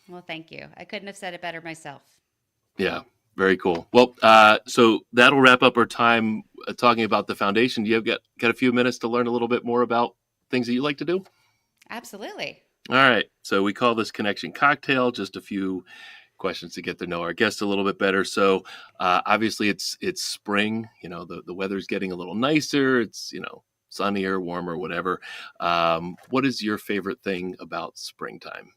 Well, thank you. I couldn't have said it better myself. Yeah. Very cool. Well, so that'll wrap up our time talking about the foundation. Do you have got a few minutes to learn a little bit more about things that you like to do? Absolutely. All right. So we call this Connection Cocktail, just a few questions to get to know our guests a little bit better. So obviously it's spring, the weather's getting a little nicer. It's, sunnier, warmer, whatever. What is your favorite thing about springtime?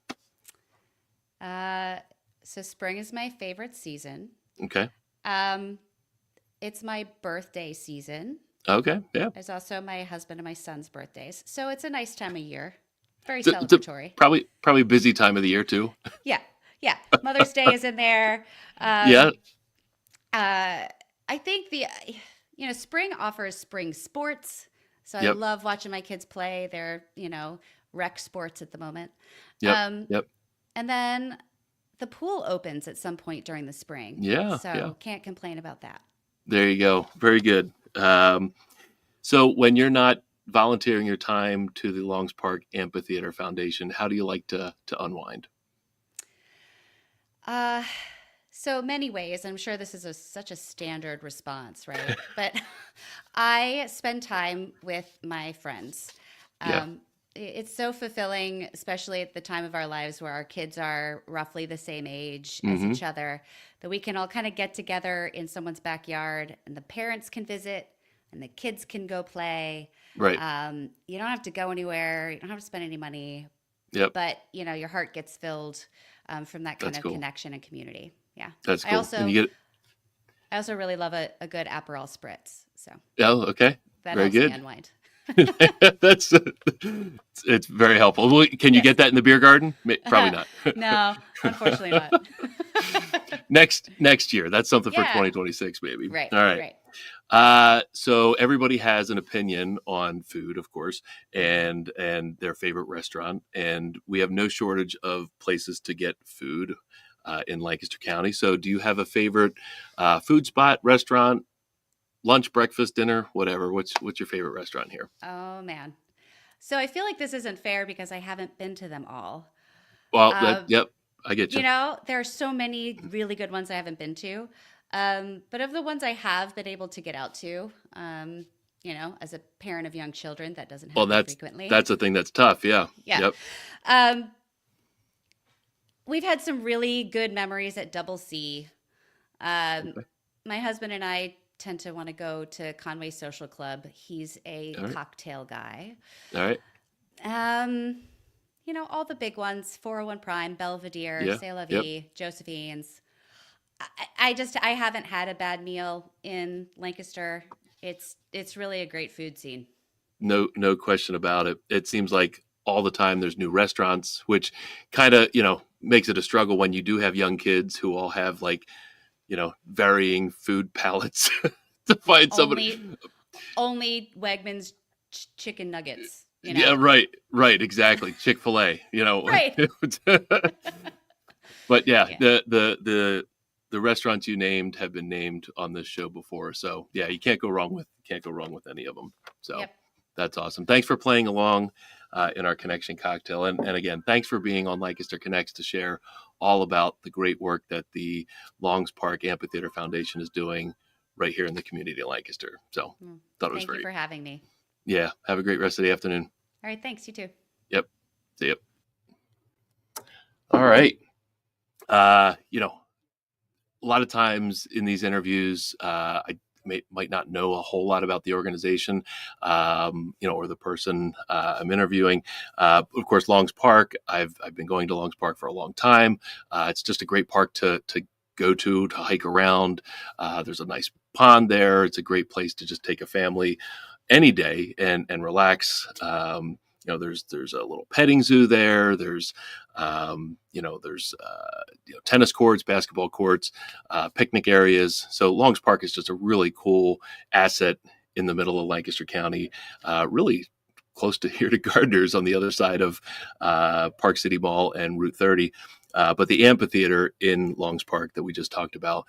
So spring is my favorite season. Okay. It's my birthday season. Okay. Yeah. It's also my husband and my son's birthdays. So it's a nice time of year. Very celebratory. Probably busy time of the year too. Yeah. Mother's Day is in there. Yeah. I think spring offers spring sports. So I love watching my kids play. They're, rec sports at the moment. Yep. And then the pool opens at some point during the spring. Yeah. So can't complain about that. There you go. Very good. So when you're not volunteering your time to the Longs Park Amphitheater Foundation, how do you like to unwind? So many ways. I'm sure this is such a standard response, right? But I spend time with my friends. It's so fulfilling, especially at the time of our lives where our kids are roughly the same age as each other, that we can all kind of get together in someone's backyard and the parents can visit and the kids can go play. Right. You don't have to go anywhere. You don't have to spend any money. Yep. But, your heart gets filled from that kind of connection and community. Yeah. That's cool. I also really love a good Aperol spritz. So. Oh, okay. That very helps good. Me unwind. It's very helpful. Can you get that in the beer garden? Probably not. No, unfortunately not. Next year. That's something for 2026, maybe. Right. All right. So everybody has an opinion on food, of course, and their favorite restaurant. And we have no shortage of places to get food in Lancaster County. So do you have a favorite food spot, restaurant, lunch, breakfast, dinner, whatever? What's your favorite restaurant here? Oh, man. So I feel like this isn't fair because I haven't been to them all. Well, I get you. There are so many really good ones I haven't been to. But of the ones I have been able to get out to, as a parent of young children, that doesn't happen frequently. That's a thing that's tough. Yeah. Yeah. Yep. We've had some really good memories at Double C. My husband and I tend to want to go to Conway Social Club. He's a cocktail guy. All right. All the big ones, 401 Prime, Belvedere, C'est La Vie, Josephine's. I haven't had a bad meal in Lancaster. It's really a great food scene. No question about it. It seems like all the time there's new restaurants, which kind of, makes it a struggle when you do have young kids who all have varying food palates to find somebody. Only Wegmans chicken nuggets. Yeah, right, exactly. Chick-fil-A, Right. But the restaurants you named have been named on this show before, so you can't go wrong with any of them. So That's awesome. Thanks for playing along in our Connection Cocktail, and again, thanks for being on Lancaster Connects to share all about the great work that the Longs Park Amphitheater Foundation is doing right here in the community of Lancaster. So thought it was great. Thank you for having me. Yeah. Have a great rest of the afternoon. All right. Thanks. You too. Yep. See you. All All right. A lot of times in these interviews, I might not know a whole lot about the organization, or the person I'm interviewing. Of course, Longs Park. I've been going to Longs Park for a long time. It's just a great park to go to hike around. There's a nice pond there. It's a great place to just take a family any day and relax. There's a little petting zoo there. There's tennis courts, basketball courts, picnic areas. So Longs Park is just a really cool asset in the middle of Lancaster County, really close to here to Gardner's on the other side of Park City Mall and Route 30. But the amphitheater in Longs Park that we just talked about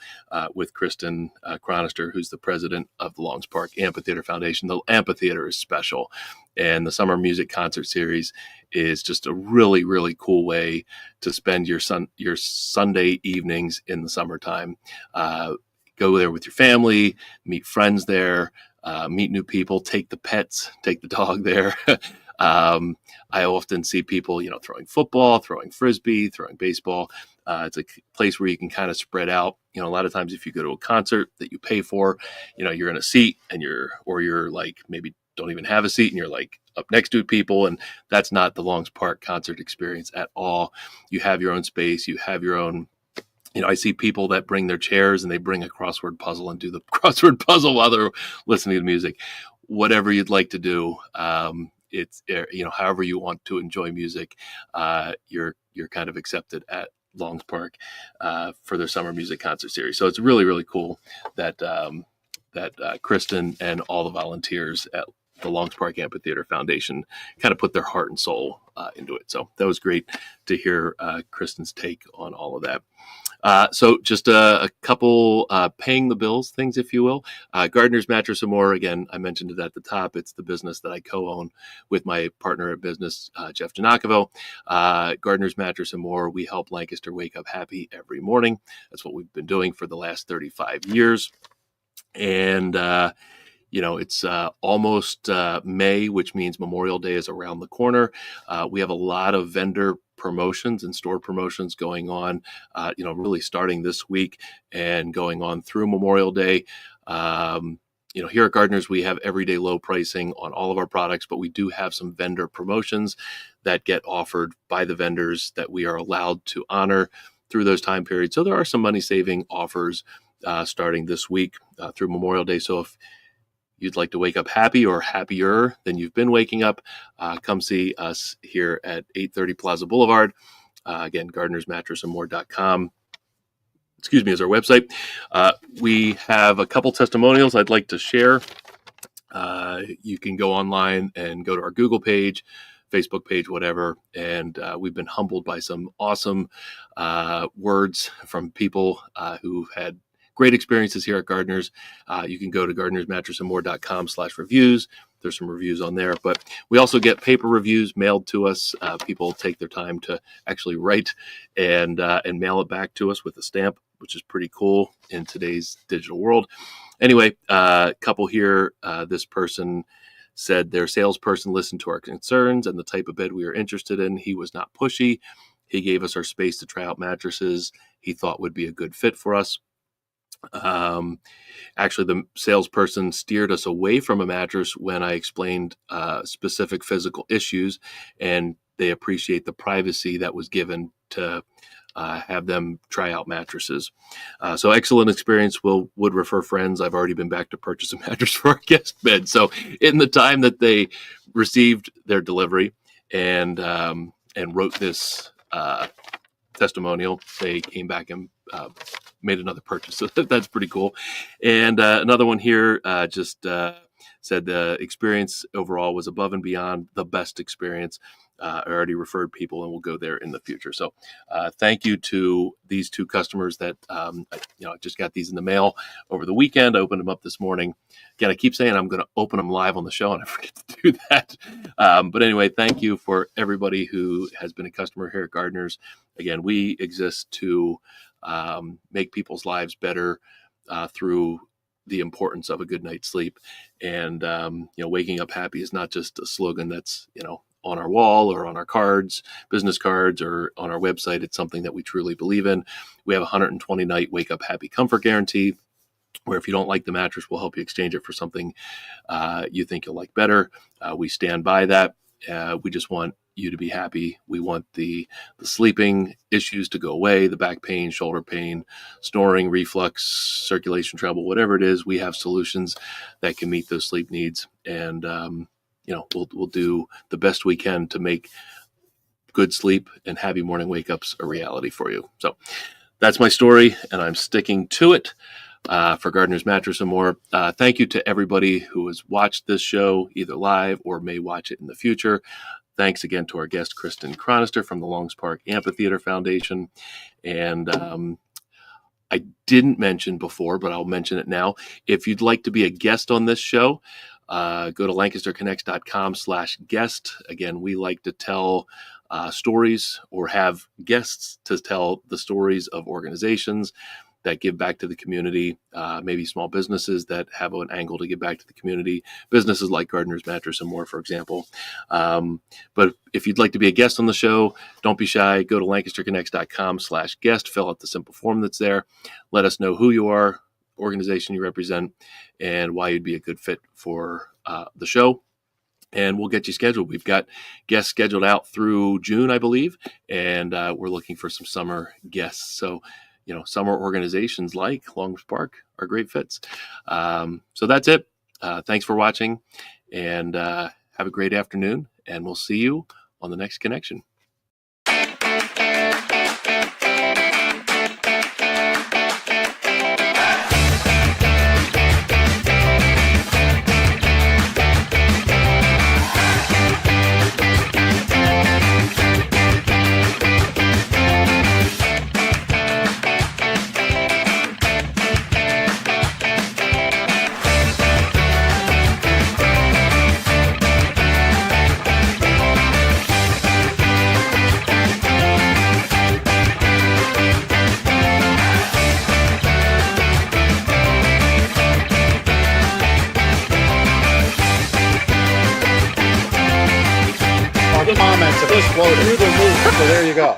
with Kristin Chronister, who's the president of the Longs Park Amphitheater Foundation, the amphitheater is special. And the summer music concert series is just a really, really cool way to spend your Sunday evenings in the summertime. Go there with your family, meet friends there, meet new people, take the pets, take the dog there. I often see people, throwing football, throwing frisbee, throwing baseball. It's a place where you can kind of spread out. A lot of times if you go to a concert that you pay for, you're in a seat and you're like maybe don't even have a seat and you're like up next to people. And that's not the Longs Park concert experience at all. You have your own space. You have your own, I see people that bring their chairs and they bring a crossword puzzle and do the crossword puzzle while they're listening to music. Whatever you'd like to do. It's however you want to enjoy music, you're kind of accepted at Longs Park for their summer music concert series. So it's really, really cool that Kristin and all the volunteers at the Longs Park Amphitheater Foundation kind of put their heart and soul into it. So that was great to hear Kristin's take on all of that. So just a couple paying the bills things, if you will. Gardner's Mattress and More. Again, I mentioned it at the top. It's the business that I co-own with my partner at business, Jeff Janakovo. Gardner's Mattress and More. We help Lancaster wake up happy every morning. That's what we've been doing for the last 35 years. And it's almost May, which means Memorial Day is around the corner. We have a lot of vendor promotions and store promotions going on, really starting this week and going on through Memorial Day. Here at Gardner's, we have everyday low pricing on all of our products, but we do have some vendor promotions that get offered by the vendors that we are allowed to honor through those time periods. So there are some money saving offers starting this week through Memorial Day. So if you'd like to wake up happy or happier than you've been waking up, come see us here at 830 Plaza Boulevard. Again, gardnersmattressandmore.com. Is our website. We have a couple testimonials I'd like to share. You can go online and go to our Google page, Facebook page, whatever. And we've been humbled by some awesome words from people who had great experiences here at Gardner's. You can go to gardnersmattressandmore.com/reviews. There's some reviews on there, but we also get paper reviews mailed to us. People take their time to actually write and mail it back to us with a stamp, which is pretty cool in today's digital world. Anyway, a couple here. This person said their salesperson listened to our concerns and the type of bed we were interested in. He was not pushy. He gave us our space to try out mattresses he thought would be a good fit for us. Actually, the salesperson steered us away from a mattress when I explained specific physical issues, and they appreciate the privacy that was given to have them try out mattresses. So excellent experience. Would refer friends. I've already been back to purchase a mattress for our guest bed. So in the time that they received their delivery and wrote this testimonial, they came back and made another purchase. So that's pretty cool. And another one here just said the experience overall was above and beyond the best experience. I already referred people and we'll go there in the future. So thank you to these two customers that, I just got these in the mail over the weekend. I opened them up this morning. Again, I keep saying I'm going to open them live on the show and I forget to do that. But anyway, thank you for everybody who has been a customer here at Gardner's. Again, we exist to make people's lives better through the importance of a good night's sleep. And, waking up happy is not just a slogan that's, on our wall or on our cards, business cards, or on our website. It's something that we truly believe in. We have a 120 night wake up happy comfort guarantee, where if you don't like the mattress, we'll help you exchange it for something you think you'll like better. We stand by that. We just want you to be happy. We want the sleeping issues to go away, the back pain, shoulder pain, snoring, reflux, circulation trouble, whatever it is. We have solutions that can meet those sleep needs, and we'll do the best we can to make good sleep and happy morning wake ups a reality for you. So that's my story, and I'm sticking to it. For Gardener's Mattress and More. Thank you to everybody who has watched this show either live or may watch it in the future. Thanks again to our guest, Kristin Chronister from the Longs Park Amphitheater Foundation. And I didn't mention before, but I'll mention it now. If you'd like to be a guest on this show, go to lancasterconnects.com/guest. Again, we like to tell stories or have guests to tell the stories of organizations that give back to the community, maybe small businesses that have an angle to give back to the community, businesses like Gardener's Mattress and More, for example. But if you'd like to be a guest on the show, don't be shy. Go to lancasterconnects.com/guest, fill out the simple form that's there. Let us know who you are, organization you represent, and why you'd be a good fit for the show. And we'll get you scheduled. We've got guests scheduled out through June, I believe, and we're looking for some summer guests. So, summer organizations like Longs Park are great fits. So that's it. Thanks for watching, and have a great afternoon, and we'll see you on the next connection. Comments have exploded through the roof. So there you go.